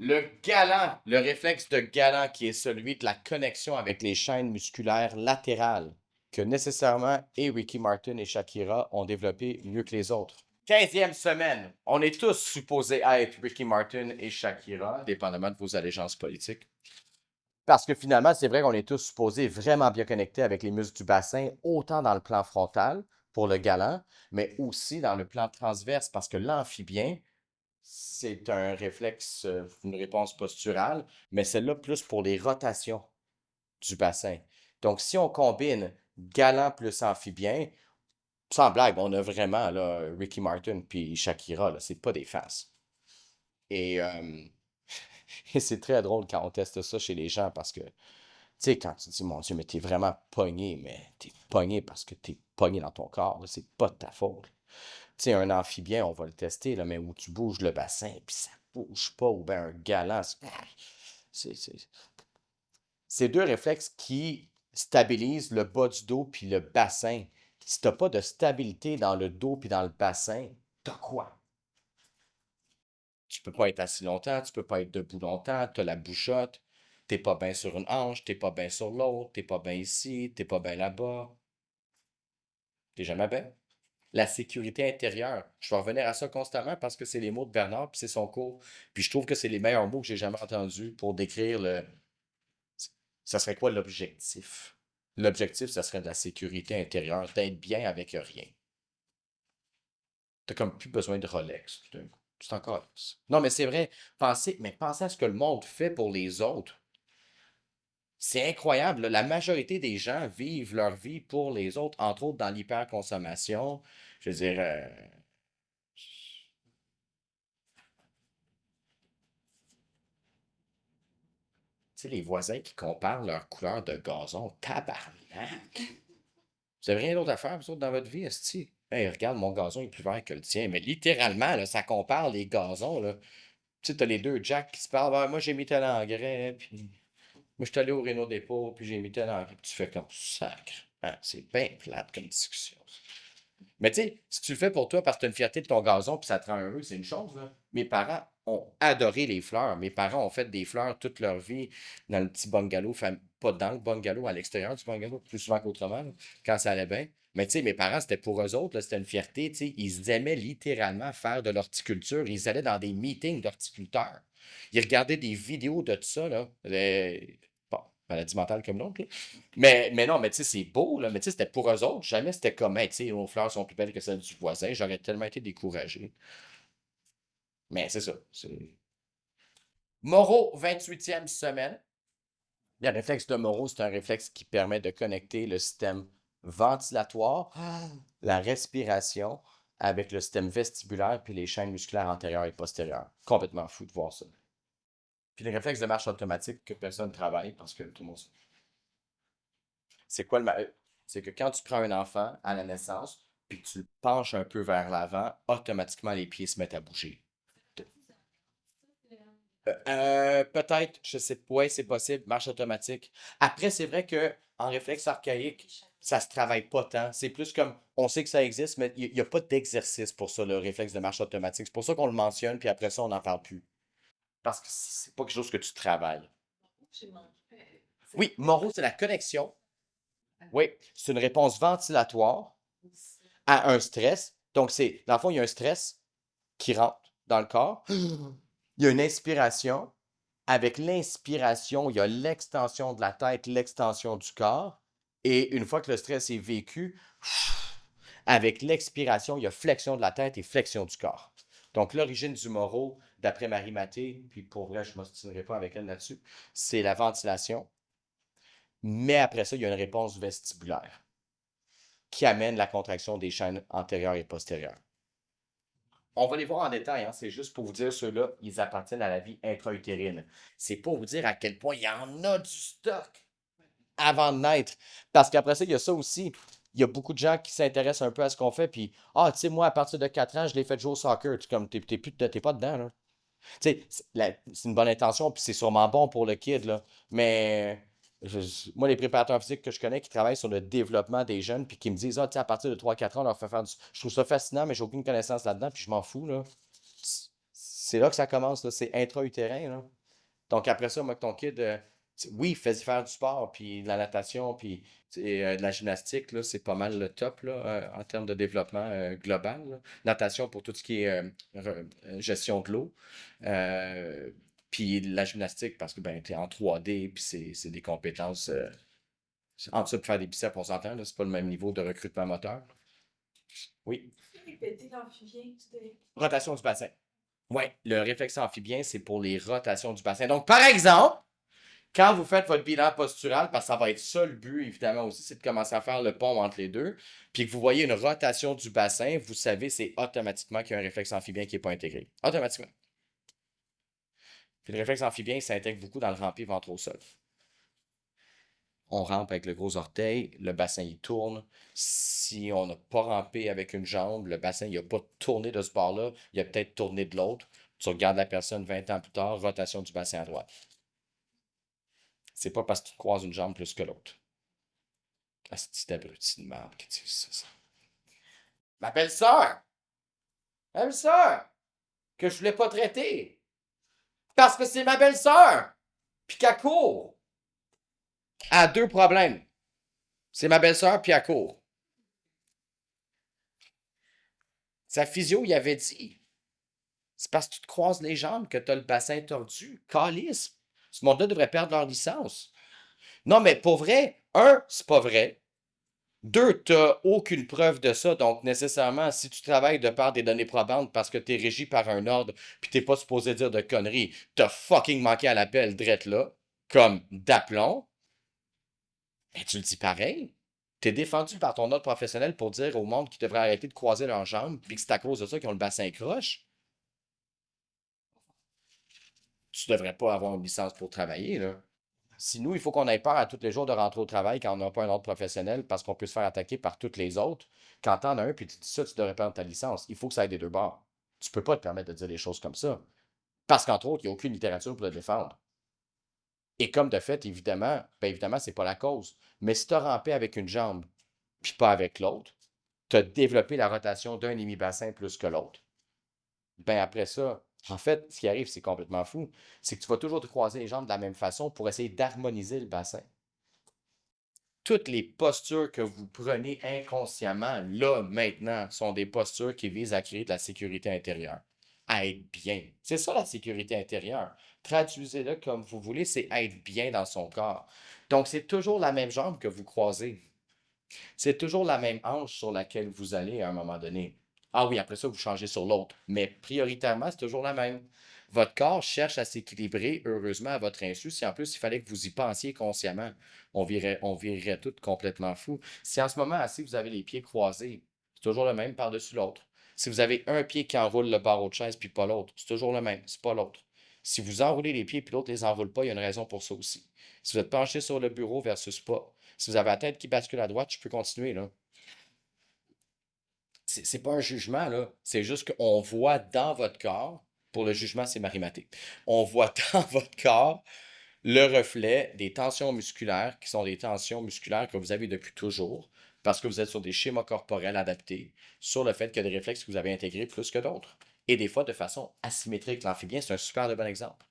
Le galant, le réflexe de galant qui est celui de la connexion avec les chaînes musculaires latérales que nécessairement et Ricky Martin et Shakira ont développé mieux que les autres. 15e semaine, on est tous supposés être Ricky Martin et Shakira, dépendamment de vos allégeances politiques. Parce que finalement, c'est vrai qu'on est tous supposés vraiment bien connectés avec les muscles du bassin, autant dans le plan frontal pour le galant, mais aussi dans le plan transverse, parce que l'amphibien, c'est un réflexe, une réponse posturale, mais celle-là plus pour les rotations du bassin. Donc, si on combine galant plus amphibien, sans blague, on a vraiment là, Ricky Martin puis Shakira, là, c'est pas des faces. Et, et c'est très drôle quand on teste ça chez les gens parce que, tu sais, quand tu dis, mon Dieu, mais t'es vraiment pogné, mais t'es pogné parce que t'es pogné dans ton corps, là, c'est pas de ta faute. Tu sais, un amphibien, on va le tester, là, mais où tu bouges le bassin, puis ça bouge pas, ou bien un galant, c'est c'est deux réflexes qui stabilisent le bas du dos puis le bassin. Si t'as pas de stabilité dans le dos puis dans le bassin, t'as quoi? Tu peux pas être assis longtemps, tu peux pas être debout longtemps, t'as la bouchotte, t'es pas bien sur une hanche, t'es pas bien sur l'autre, t'es pas bien ici, t'es pas bien là-bas, t'es jamais bien. La sécurité intérieure. Je vais revenir à ça constamment parce que c'est les mots de Bernard, puis c'est son cours. Puis je trouve que c'est les meilleurs mots que j'ai jamais entendus pour décrire le. Ça serait quoi l'objectif? L'objectif, ça serait de la sécurité intérieure, d'être bien avec rien. T'as comme plus besoin de Rolex, tout d'un coup. C'est encore ça. Non, mais c'est vrai, pensez à ce que le monde fait pour les autres. C'est incroyable, là. La majorité des gens vivent leur vie pour les autres, entre autres dans l'hyperconsommation. Je veux dire, tu sais, les voisins qui comparent leur couleur de gazon, tabarnak! Vous avez rien d'autre à faire, vous autres, dans votre vie, esti? Hey, regarde, mon gazon est plus vert que le tien. Mais littéralement, là, ça compare les gazons, là. Tu sais, t'as les deux Jack qui se parlent. Ah, moi, j'ai mis tel engrais, puis moi, je suis allé au Réno dépôt, puis j'ai mis tel engrais. Puis tu fais comme sacre. Hein, c'est bien plate comme discussion. Mais tu sais, si tu le fais pour toi parce que tu as une fierté de ton gazon puis ça te rend heureux, c'est une chose, là. Mes parents ont adoré les fleurs. Mes parents ont fait des fleurs toute leur vie dans le petit bungalow, pas dans le bungalow, à l'extérieur du bungalow, plus souvent qu'autrement, là, quand ça allait bien. Mais tu sais, mes parents, c'était pour eux autres, là, c'était une fierté, tu sais. Ils aimaient littéralement faire de l'horticulture. Ils allaient dans des meetings d'horticulteurs. Ils regardaient des vidéos de tout ça, là. Bon, maladie mentale comme l'autre, là. Mais non, mais tu sais, c'est beau, là. Mais tu sais, c'était pour eux autres. Jamais c'était comme, hey, tu sais, nos fleurs sont plus belles que celles du voisin. J'aurais tellement été découragé. Mais c'est ça. Moreau, 28e semaine. Le réflexe de Moreau, c'est un réflexe qui permet de connecter le système ventilatoire, la respiration, avec le système vestibulaire puis les chaînes musculaires antérieures et postérieures. Complètement fou de voir ça. Puis le réflexe de marche automatique que personne ne travaille parce que tout le monde. C'est quoi C'est que quand tu prends un enfant à la naissance, puis que tu le penches un peu vers l'avant, automatiquement les pieds se mettent à bouger. Peut-être, je sais pas, ouais, c'est possible, marche automatique. Après, c'est vrai que en réflexe archaïque, ça se travaille pas tant. C'est plus comme, on sait que ça existe, mais il n'y a pas d'exercice pour ça, le réflexe de marche automatique. C'est pour ça qu'on le mentionne, puis après ça, on n'en parle plus. Parce que c'est pas quelque chose que tu travailles. Oui, Moro, c'est la connexion. Oui, c'est une réponse ventilatoire à un stress. Donc, dans le fond, il y a un stress qui rentre dans le corps. Il y a une inspiration. Avec l'inspiration, il y a l'extension de la tête, l'extension du corps. Et une fois que le stress est vécu, avec l'expiration, il y a flexion de la tête et flexion du corps. Donc, l'origine du moro, d'après Marie Maté, puis pour vrai, je ne m'obstinerai pas avec elle là-dessus, c'est la ventilation. Mais après ça, il y a une réponse vestibulaire qui amène la contraction des chaînes antérieures et postérieures. On va les voir en détail, hein. C'est juste pour vous dire, ceux-là, ils appartiennent à la vie intra-utérine. C'est pour vous dire à quel point il y en a du stock avant de naître. Parce qu'après ça, il y a ça aussi. Il y a beaucoup de gens qui s'intéressent un peu à ce qu'on fait, puis ah, tu sais, moi, à partir de 4 ans, je l'ai fait jouer au soccer. Tu comme, t'es pas dedans, là. Tu sais, c'est une bonne intention, puis c'est sûrement bon pour le kid, là. Mais moi, les préparateurs physiques que je connais qui travaillent sur le développement des jeunes, puis qui me disent, ah, tu sais, à partir de 3 4 ans, on leur fait faire du. Je trouve ça fascinant, mais j'ai aucune connaissance là-dedans, puis je m'en fous, là. C'est là que ça commence, là, c'est intra-utérin, là. Donc après ça, moi, que ton kid, oui, fais-y faire du sport, puis de la natation, puis de la gymnastique, là, c'est pas mal le top, là, en termes de développement global, là. Natation pour tout ce qui est gestion de l'eau. Euh, Puis la gymnastique, parce que ben, tu es en 3D, puis c'est des compétences. Entre ça, pour faire des biceps, on s'entend, là, c'est pas le même niveau de recrutement moteur. Oui. Répéter l'amphibien, tu Rotation du bassin. Oui, le réflexe amphibien, c'est pour les rotations du bassin. Donc, par exemple, quand vous faites votre bilan postural, parce que ça va être ça le but, évidemment, aussi, c'est de commencer à faire le pont entre les deux, puis que vous voyez une rotation du bassin, vous savez, c'est automatiquement qu'il y a un réflexe amphibien qui n'est pas intégré. Automatiquement. Puis le réflexe amphibien, ça intègre beaucoup dans le ramper ventre au sol. On rampe avec le gros orteil, le bassin il tourne. Si on n'a pas rampé avec une jambe, le bassin il n'a pas tourné de ce bord-là, il a peut-être tourné de l'autre. Tu regardes la personne 20 ans plus tard, rotation du bassin à droite. C'est pas parce que tu croises une jambe plus que l'autre. Ah, c'est petit abruti de merde que tu sais ça. Ma belle-sœur! Ma belle-sœur! Que je voulais pas traiter! Parce que c'est ma belle-sœur! Puis qu'elle court! Elle a deux problèmes. C'est ma belle-sœur, puis elle court. Sa physio, il avait dit. C'est parce que tu te croises les jambes que tu as le bassin tordu. Calice! Ce monde-là devrait perdre leur licence. Non, mais pour vrai, c'est pas vrai. Deux, t'as aucune preuve de ça, donc nécessairement, si tu travailles de par des données probantes parce que t'es régi par un ordre puis t'es pas supposé dire de conneries, t'as fucking manqué à l'appel drette là, comme d'aplomb, ben tu le dis pareil. T'es défendu par ton ordre professionnel pour dire au monde qu'ils devraient arrêter de croiser leurs jambes puis que c'est à cause de ça qu'ils ont le bassin croche. Tu devrais pas avoir une licence pour travailler, là. Si nous, il faut qu'on ait peur à tous les jours de rentrer au travail quand on n'a pas un ordre professionnel parce qu'on peut se faire attaquer par toutes les autres, quand t'en as un puis tu dis ça, tu devrais perdre ta licence. Il faut que ça aille des deux bords. Tu peux pas te permettre de dire des choses comme ça. Parce qu'entre autres, il n'y a aucune littérature pour le défendre. Et comme de fait, évidemment, ben évidemment, c'est pas la cause. Mais si tu as rampé avec une jambe puis pas avec l'autre, tu as développé la rotation d'un hémi-bassin plus que l'autre. Ben après ça, en fait, ce qui arrive, c'est complètement fou. C'est que tu vas toujours te croiser les jambes de la même façon pour essayer d'harmoniser le bassin. Toutes les postures que vous prenez inconsciemment, là, maintenant, sont des postures qui visent à créer de la sécurité intérieure, à être bien. C'est ça la sécurité intérieure. Traduisez-le comme vous voulez, c'est être bien dans son corps. Donc, c'est toujours la même jambe que vous croisez. C'est toujours la même hanche sur laquelle vous allez à un moment donné. Ah oui, après ça, vous changez sur l'autre. Mais prioritairement, c'est toujours la même. Votre corps cherche à s'équilibrer, heureusement, à votre insu. Si en plus, il fallait que vous y pensiez consciemment, on virerait tout complètement fou. Si en ce moment, assis, vous avez les pieds croisés, c'est toujours le même par-dessus l'autre. Si vous avez un pied qui enroule le barreau de chaise puis pas l'autre, c'est toujours le même, c'est pas l'autre. Si vous enroulez les pieds puis l'autre les enroule pas, il y a une raison pour ça aussi. Si vous êtes penché sur le bureau versus pas, si vous avez la tête qui bascule à droite, je peux continuer, là. C'est pas un jugement, là. C'est juste qu'on voit dans votre corps, pour le jugement, c'est marimaté. On voit dans votre corps le reflet des tensions musculaires, qui sont des tensions musculaires que vous avez depuis toujours, parce que vous êtes sur des schémas corporels adaptés, sur le fait qu'il y a des réflexes que vous avez intégrés plus que d'autres. Et des fois de façon asymétrique. L'amphibien, c'est un super de bon exemple.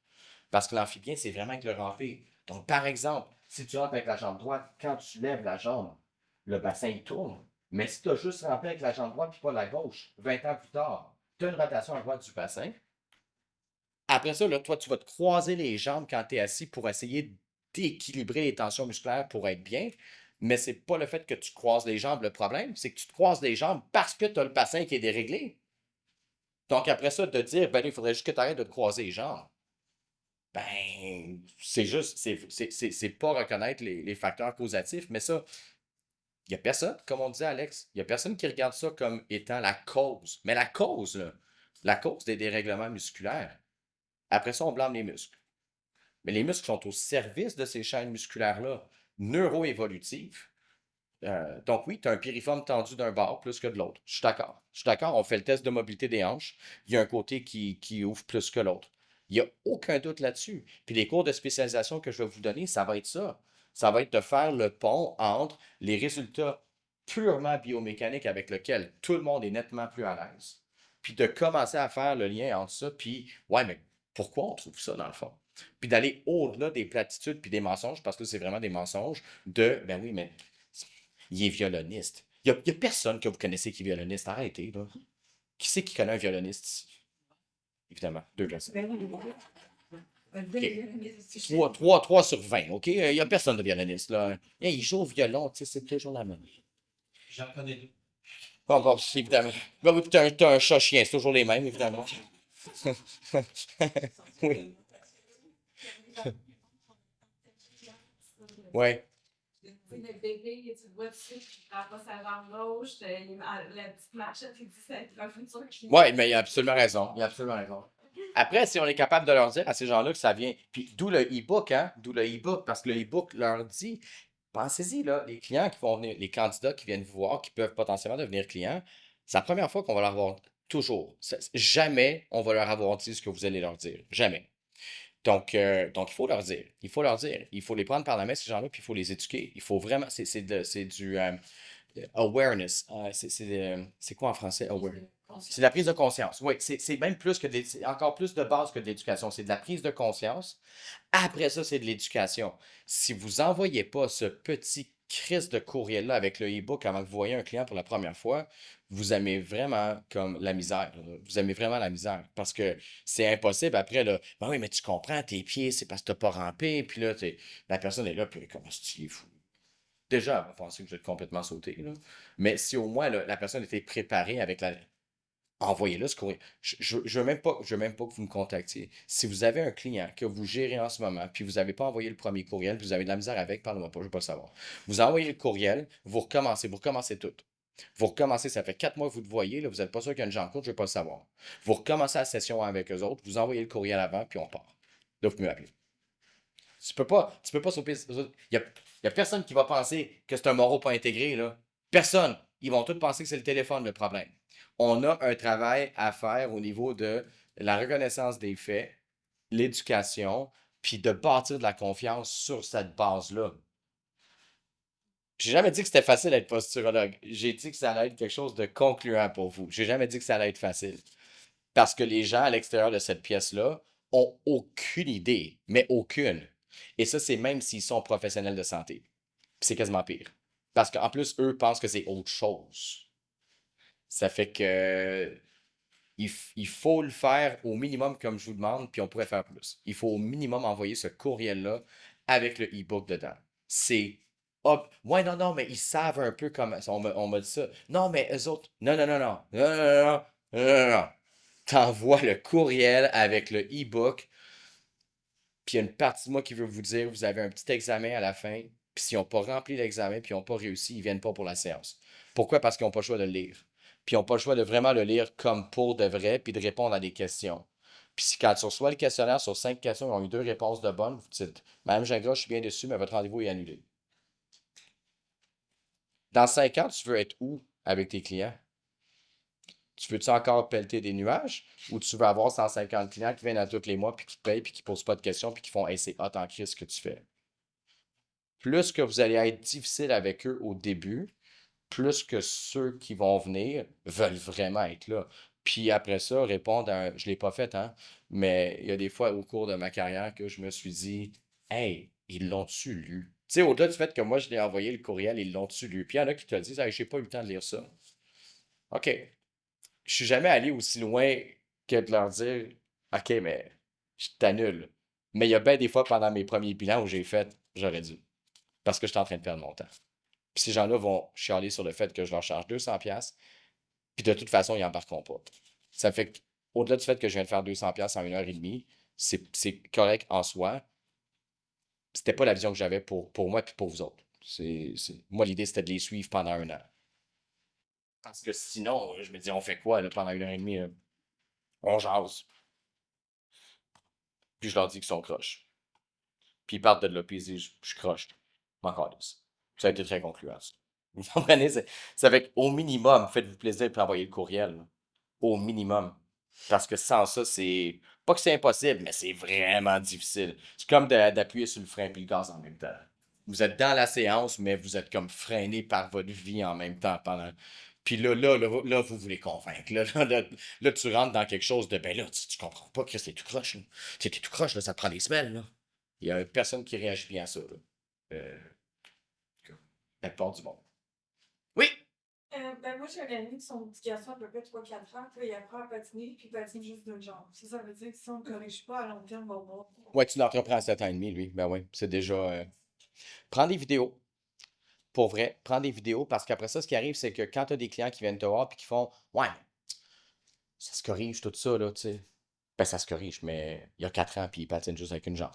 Parce que l'amphibien, c'est vraiment avec le rampé. Donc, par exemple, si tu rentres avec la jambe droite, quand tu lèves la jambe, le bassin il tourne. Mais si tu as juste rampé avec la jambe droite puis pas la gauche, 20 ans plus tard, tu as une rotation à droite du bassin. Après ça, là, toi, tu vas te croiser les jambes quand tu es assis pour essayer d'équilibrer les tensions musculaires pour être bien. Mais c'est pas le fait que tu croises les jambes le problème, c'est que tu te croises les jambes parce que tu as le bassin qui est déréglé. Donc après ça, de dire, ben il faudrait juste que tu arrêtes de te croiser les jambes. Ben, c'est juste, c'est pas reconnaître les facteurs causatifs, mais ça, il n'y a personne, comme on disait Alex, il n'y a personne qui regarde ça comme étant la cause. Mais la cause, là, la cause des dérèglements musculaires, après ça, on blâme les muscles. Mais les muscles sont au service de ces chaînes musculaires-là, neuroévolutives. Donc oui, tu as un piriforme tendu d'un bord plus que de l'autre. Je suis d'accord. Je suis d'accord, on fait le test de mobilité des hanches. Il y a un côté qui ouvre plus que l'autre. Il n'y a aucun doute là-dessus. Puis les cours de spécialisation que je vais vous donner, ça va être ça. Ça va être de faire le pont entre les résultats purement biomécaniques avec lesquels tout le monde est nettement plus à l'aise, puis de commencer à faire le lien entre ça, puis ouais, mais pourquoi on trouve ça dans le fond? Puis d'aller au-delà des platitudes puis des mensonges, parce que c'est vraiment des mensonges, ben oui, mais il est violoniste. Il y a personne que vous connaissez qui est violoniste. Arrêtez, là. Qui c'est qui connaît un violoniste ici? Évidemment, deux personnes. Ben oui, OK. 3 sur 20, OK? Il n'y a personne de violoniste, là. Il joue au violon, tu sais, c'est toujours la même. J'en connais deux. Bon, évidemment. Ben oui, puis t'as un chat-chien, c'est toujours les mêmes, évidemment. Oui. Ouais. Le bébé, tu le vois dessus, puis il prend pas sa jambe gauche, la petite marchette, il dit c'est un futur client. Ouais, mais il a absolument raison. Il a absolument raison. Après, si on est capable de leur dire à ces gens-là que ça vient. Puis d'où le e-book, hein? D'où le e-book, parce que le e-book leur dit, pensez-y, là, les clients qui vont venir, les candidats qui viennent vous voir, qui peuvent potentiellement devenir clients, c'est la première fois qu'on va leur avoir toujours. Jamais on va leur avoir dit ce que vous allez leur dire. Jamais. Donc, il faut leur dire. Il faut leur dire. Il faut les prendre par la main, ces gens-là, puis il faut les éduquer. Il faut vraiment. C'est du awareness. C'est quoi en français, awareness? C'est de la prise de conscience. Oui, c'est même plus que c'est encore plus de base que de l'éducation. C'est de la prise de conscience. Après ça, c'est de l'éducation. Si vous n'envoyez pas ce petit crise de courriel-là avec le e-book avant que vous voyez un client pour la première fois, vous aimez vraiment comme la misère. Là. Vous aimez vraiment la misère. Parce que c'est impossible après, là. Ben oui, mais tu comprends, tes pieds, c'est parce que tu n'as pas rampé. Puis là, la personne est là, puis comment c'est fou. Déjà, elle va penser que je vais complètement sauter, là. Mais si au moins là, la personne était préparée avec la. Envoyez-le ce courrier. Je veux même pas que vous me contactiez. Si vous avez un client que vous gérez en ce moment, puis vous n'avez pas envoyé le premier courriel, puis vous avez de la misère avec, parlez-moi pas, je ne veux pas le savoir. Vous envoyez le courriel, vous recommencez tout. Vous recommencez, ça fait 4 mois que vous le voyez, là, vous n'êtes pas sûr qu'il y a une jambe courte, je ne veux pas le savoir. Vous recommencez la session avec eux autres, vous envoyez le courriel avant, puis on part. Là, vous pouvez m'appeler. Tu peux pas sauter. Il y a personne qui va penser que c'est un moro pas intégré, là. Personne. Ils vont tous penser que c'est le téléphone le problème. On a un travail à faire au niveau de la reconnaissance des faits, l'éducation, puis de bâtir de la confiance sur cette base-là. J'ai jamais dit que c'était facile d'être posturologue. J'ai dit que ça allait être quelque chose de concluant pour vous. J'ai jamais dit que ça allait être facile. Parce que les gens à l'extérieur de cette pièce-là ont aucune idée, mais aucune. Et ça, c'est même s'ils sont professionnels de santé. Puis c'est quasiment pire. Parce qu'en plus, eux pensent que c'est autre chose. Ça fait que il faut le faire au minimum comme je vous demande, puis on pourrait faire plus. Il faut au minimum envoyer ce courriel-là avec le e-book dedans. C'est hop. Ouais, non, non, mais ils savent un peu comment. On m'a dit ça. Non, mais eux autres. Non, non, non, non. Non, non, non, non. Non, non, non. T'envoies le courriel avec le e-book, puis il y a une partie de moi qui veut vous dire, vous avez un petit examen à la fin, puis s'ils n'ont pas rempli l'examen, puis ils n'ont pas réussi, ils ne viennent pas pour la séance. Pourquoi? Parce qu'ils n'ont pas le choix de le lire. Puis ils n'ont pas le choix de vraiment le lire comme pour de vrai, puis de répondre à des questions. Puis si quand tu reçois le questionnaire sur 5 questions, ils ont eu 2 réponses de bonnes, vous dites, Madame Gingras, je suis bien déçu, mais votre rendez-vous est annulé. Dans 5 ans, tu veux être où avec tes clients? Tu veux-tu encore pelleter des nuages ou tu veux avoir 150 clients qui viennent à tous les mois puis qui te payent puis qui ne posent pas de questions puis qui font hey, c'est hot en crise ce que tu fais? Plus que vous allez être difficile avec eux au début, plus que ceux qui vont venir veulent vraiment être là. Puis après ça, répondre à un. Je ne l'ai pas fait, hein, mais il y a des fois au cours de ma carrière que je me suis dit hey, ils l'ont-tu lu? Tu sais, au-delà du fait que moi, je l'ai envoyé le courriel, ils l'ont-tu lu? Puis il y en a qui te disent hey, j'ai pas eu le temps de lire ça. OK, je suis jamais allé aussi loin que de leur dire OK, mais je t'annule. Mais il y a bien des fois pendant mes premiers bilans où j'ai fait j'aurais dû. Parce que j'étais en train de perdre mon temps. Puis ces gens-là vont chialer sur le fait que je leur charge 200$, puis de toute façon, ils n'embarqueront pas. Ça fait qu'au-delà du fait que je viens de faire 200$ en 1 heure et demie, c'est correct en soi. C'était pas la vision que j'avais pour moi et pour vous autres. Moi, l'idée, c'était de les suivre pendant 1 an. Parce que sinon, je me dis, on fait quoi là, pendant 1 heure et demie? Là? On jase. Puis je leur dis qu'ils sont croches. Puis ils partent de là, puis ils disent, je suis croche. M'en calisse. Ça a été très concluant, ça. Vous comprenez? Ça fait qu'au minimum, faites-vous plaisir et envoyer le courriel. Là. Au minimum. Parce que sans ça, c'est. Pas que c'est impossible, mais c'est vraiment difficile. C'est comme d'appuyer sur le frein et le gaz en même temps. Vous êtes dans la séance, mais vous êtes comme freiné par votre vie en même temps pendant. Puis là, vous voulez convaincre. Là, tu rentres dans quelque chose de, ben là, tu comprends pas, Chris, t'es tout croche, là. T'es tout croche, là, ça te prend des semaines, là. Il y a personne qui réagit bien à ça, là. La plupart du monde. Oui! Ben moi, j'ai un ami qui son petit garçon à peu près 3-4 ans, puis il apprend à patiner, puis il patine juste d'une jambe. Ça veut dire que si on ne corrige pas à long terme, on va voir. Ouais, tu l'entreprends à 7 ans et demi, lui. Ben oui, c'est déjà. Prends des vidéos. Pour vrai, prends des vidéos parce qu'après ça, ce qui arrive, c'est que quand tu as des clients qui viennent te voir et qui font ouais, ça se corrige, tout ça, là, tu sais. Ben, ça se corrige, mais il y a 4 ans, puis il patine juste avec une jambe.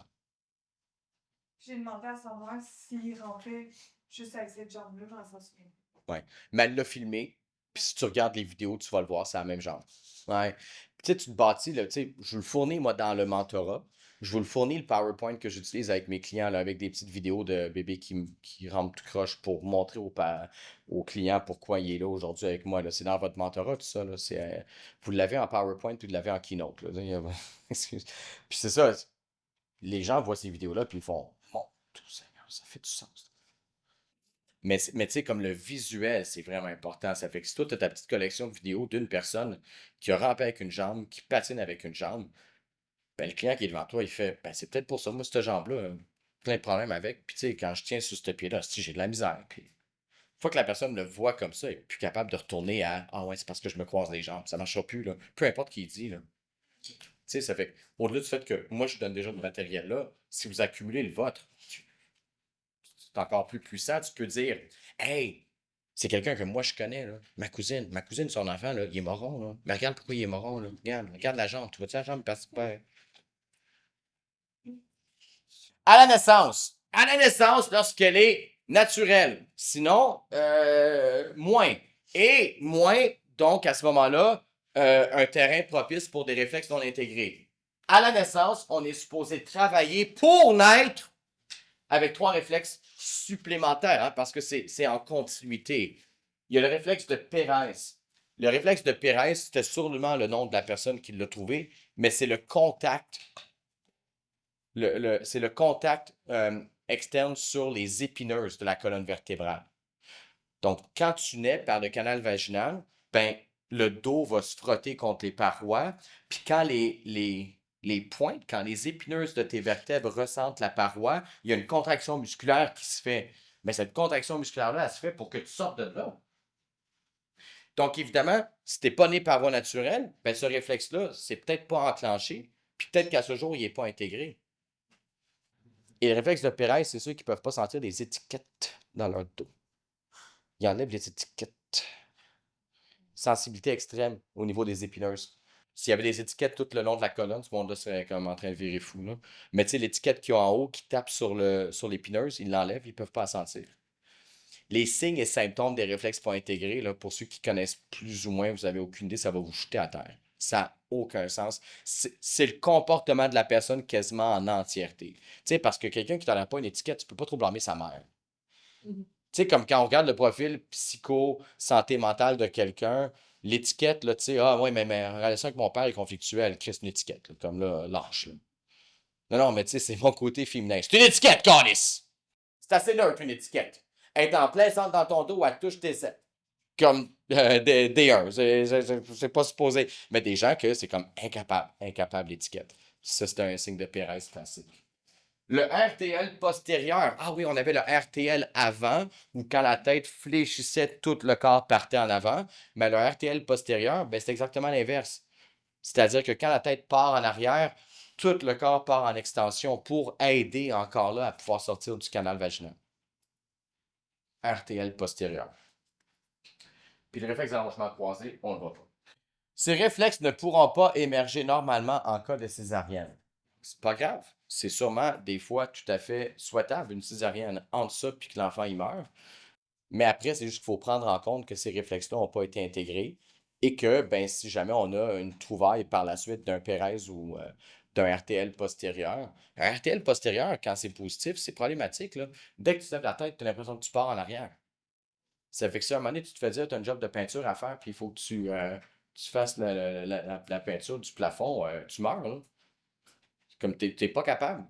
J'ai demandé à savoir s'il rentrait juste avec cette jambe-là dans sa semaine. Ouais. Mais elle l'a filmé, puis si tu regardes les vidéos, tu vas le voir, c'est la même jambe. Ouais. Puis tu sais, tu te bâtis, là, tu sais, je vous le fournis, moi, dans le mentorat. Je vous le fournis, le PowerPoint que j'utilise avec mes clients, là, avec des petites vidéos de bébés qui rentrent tout croche pour montrer au client pourquoi il est là aujourd'hui avec moi, là. C'est dans votre mentorat, tout ça, là. Vous l'avez en PowerPoint, puis vous l'avez en Keynote, là. Excuse. Puis c'est ça, les gens voient ces vidéos-là, puis ils font, mon Dieu Seigneur, ça fait du sens. Mais tu sais, comme le visuel, c'est vraiment important. Ça fait que si toi, tu as ta petite collection de vidéos d'une personne qui a rampé avec une jambe, qui patine avec une jambe, ben, le client qui est devant toi, il fait, ben, c'est peut-être pour ça, moi, cette jambe-là, plein de problèmes avec. Puis tu sais, quand je tiens sur ce pied-là, si j'ai de la misère. Puis, une fois que la personne le voit comme ça, elle est plus capable de retourner à, ah ouais, c'est parce que je me croise les jambes. Ça marchera plus, là. Peu importe qui dit, là. Tu sais, ça fait, au-delà du fait que moi, je donne déjà du matériel là, si vous accumulez le vôtre, c'est encore plus puissant. Tu peux dire, hey, c'est quelqu'un que moi je connais, là. Ma cousine, son enfant, là, il est moron, là. Mais regarde pourquoi il est moron, là. Regarde la jambe. Tu vois-tu la jambe? Parce que, à la naissance, lorsqu'elle est naturelle. Sinon, moins. Et moins, donc, à ce moment-là, un terrain propice pour des réflexes non intégrés. À la naissance, on est supposé travailler pour naître avec 3 réflexes supplémentaires, hein, parce que c'est en continuité. Il y a le réflexe de Pérez. Le réflexe de Pérez, c'était sûrement le nom de la personne qui l'a trouvé, mais c'est le contact. C'est le contact externe sur les épineuses de la colonne vertébrale. Donc, quand tu nais par le canal vaginal, ben, le dos va se frotter contre les parois, puis quand les pointes, quand les épineuses de tes vertèbres ressentent la paroi, il y a une contraction musculaire qui se fait. Mais cette contraction musculaire-là, elle se fait pour que tu sortes de là. Donc, évidemment, si tu n'es pas né par voie naturelle, ben, ce réflexe-là, c'est peut-être pas enclenché, puis peut-être qu'à ce jour, il n'est pas intégré. Et le réflexe de Pérez, c'est ceux qui ne peuvent pas sentir des étiquettes dans leur dos. Ils enlèvent les étiquettes. Sensibilité extrême au niveau des épineuses. S'il y avait des étiquettes tout le long de la colonne, ce monde-là serait comme en train de virer fou, là. Mais tu sais, l'étiquette qu'il y a en haut qui tape sur l'épineuse, ils l'enlèvent, ils ne peuvent pas la sentir. Les signes et symptômes des réflexes pas intégrés, là, pour ceux qui connaissent plus ou moins, vous n'avez aucune idée, ça va vous jeter à terre. Ça n'a aucun sens. C'est le comportement de la personne quasiment en entièreté. Tu sais, parce que quelqu'un qui n'enlève pas une étiquette, tu peux pas trop blâmer sa mère. Tu sais, comme quand on regarde le profil psycho-santé mentale de quelqu'un, l'étiquette, là, tu sais, ah ouais, mais la relation avec mon père est conflictuelle. Qu'est-ce une étiquette, là, comme là, lâche, là. Non, non, mais tu sais, c'est mon côté féminin. C'est une étiquette, Calis! C'est assez neutre, une étiquette. Elle est en plein centre dans ton dos, elle touche tes seins. Comme des uns. C'est pas supposé. Mais des gens que c'est comme incapable l'étiquette. Ça, c'est un signe de Pérez classique. Le RTL postérieur. Ah oui, on avait le RTL avant, où quand la tête fléchissait, tout le corps partait en avant. Mais le RTL postérieur, ben, c'est exactement l'inverse. C'est-à-dire que quand la tête part en arrière, tout le corps part en extension pour aider encore là à pouvoir sortir du canal vaginal. RTL postérieur. Puis le réflexe d'allongement croisé, on ne le voit pas. Ces réflexes ne pourront pas émerger normalement en cas de césarienne. C'est pas grave. C'est sûrement des fois tout à fait souhaitable, une césarienne entre ça puis que l'enfant il meurt. Mais après, c'est juste qu'il faut prendre en compte que ces réflexes-là n'ont pas été intégrés et que, ben, si jamais on a une trouvaille par la suite d'un Pérez ou d'un RTL postérieur, un RTL postérieur, quand c'est positif, c'est problématique, là. Dès que tu lèves la tête, tu as l'impression que tu pars en arrière. Ça fait que si à un moment donné, tu te fais dire, tu as un job de peinture à faire, puis il faut que tu fasses la peinture du plafond, tu meurs, là. Comme t'es pas capable.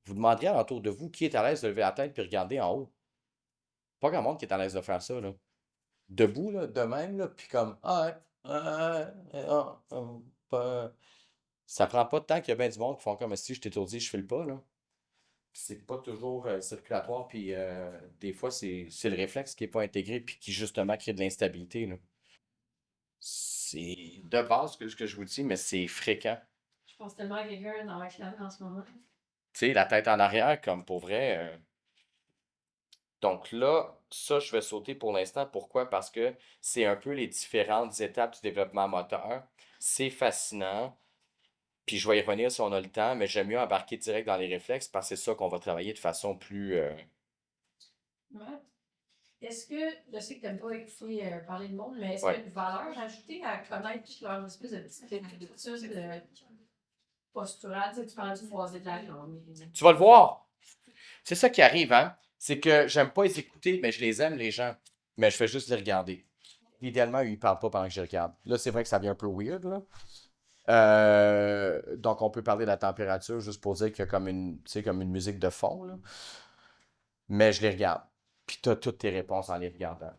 Vous demanderiez autour de vous qui est à l'aise de lever la tête puis regarder en haut. Pas grand monde qui est à l'aise de faire ça, là. debout, là, de même, là, puis comme, ah, ouais, pas- ça prend pas de temps qu'il y a bien du monde qui font comme si je t'étourdis, je fais le pas, là. C'est pas toujours circulatoire, puis des fois, c'est le réflexe qui est pas intégré, puis qui justement crée de l'instabilité, là. C'est de base que je vous dis, mais c'est fréquent. Je pense tellement à quelqu'un dans la classe en ce moment. Tu sais, la tête en arrière, comme pour vrai. Donc là, ça, je vais sauter pour l'instant. Pourquoi? Parce que c'est un peu les différentes étapes du développement moteur. C'est fascinant. Puis je vais y revenir si on a le temps, mais j'aime mieux embarquer direct dans les réflexes parce que c'est ça qu'on va travailler de façon plus. Ouais. Est-ce que, je sais que tu n'aimes pas écouter parler de monde, mais est-ce qu'il y a Ouais. une valeur ajoutée à connaître leur espèce de petite habitude posturale? Tu sais, tu parles du croisé de la jambe. Tu vas le voir. C'est ça qui arrive, hein? C'est que j'aime pas les écouter, mais je les aime, les gens. Mais je fais juste les regarder. Idéalement, ils parlent pas pendant que je les regarde. Là, c'est vrai que ça devient un peu weird, là. Donc, on peut parler de la température juste pour dire qu'il y a comme une, tu sais, comme une musique de fond, là. Mais je les regarde. Puis tu as toutes tes réponses en les regardant.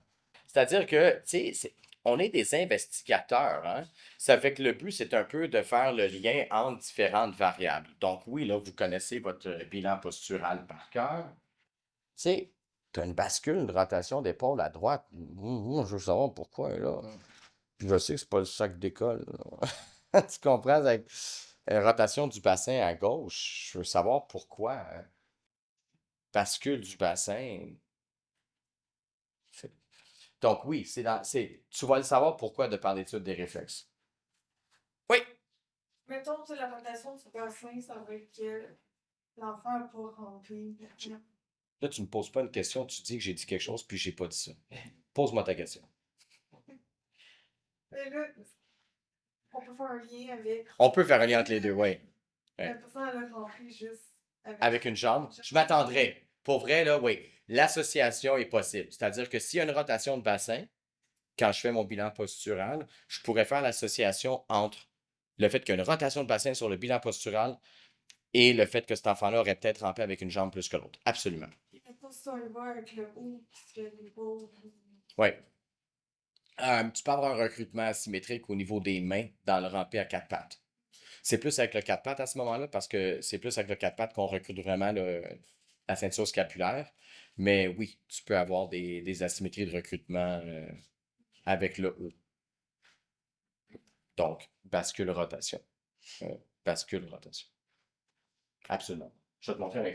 C'est-à-dire que, tu sais, on est des investigateurs, hein? Ça fait que le but, c'est un peu de faire le lien entre différentes variables. Donc, oui, là, vous connaissez votre bilan postural par cœur. Tu sais, tu as une bascule, une rotation d'épaule à droite. Je veux savoir pourquoi, là. Puis je sais que c'est pas le sac d'école, là. Tu comprends? Avec rotation du bassin à gauche, je veux savoir pourquoi. Bascule du bassin. Donc oui, tu vas le savoir pourquoi de par l'étude des réflexes. Oui. Mettons, tu sais, la rotation du bassin, ça veut dire que l'enfant n'a pas rempli. Là, tu me poses pas une question, tu dis que j'ai dit quelque chose, puis j'ai pas dit ça. Pose-moi ta question. Et là, on peut faire un lien avec. On peut faire un lien entre les deux, oui. La personne, elle a rempli juste Avec une jambe, je m'attendrais. Pour vrai, là, oui. L'association est possible. C'est-à-dire que s'il y a une rotation de bassin, quand je fais mon bilan postural, je pourrais faire l'association entre le fait qu'il y a une rotation de bassin sur le bilan postural et le fait que cet enfant-là aurait peut-être rampé avec une jambe plus que l'autre. Absolument. Mettons, si on y va avec le haut, puis le niveau. Oui. Tu peux avoir un recrutement asymétrique au niveau des mains dans le rampé à quatre pattes. C'est plus avec le quatre pattes à ce moment-là parce que c'est plus avec le quatre pattes qu'on recrute vraiment la ceinture scapulaire. Mais oui, tu peux avoir des asymétries de recrutement avec le haut. Donc, bascule rotation. Bascule rotation. Absolument. Je vais te montrer un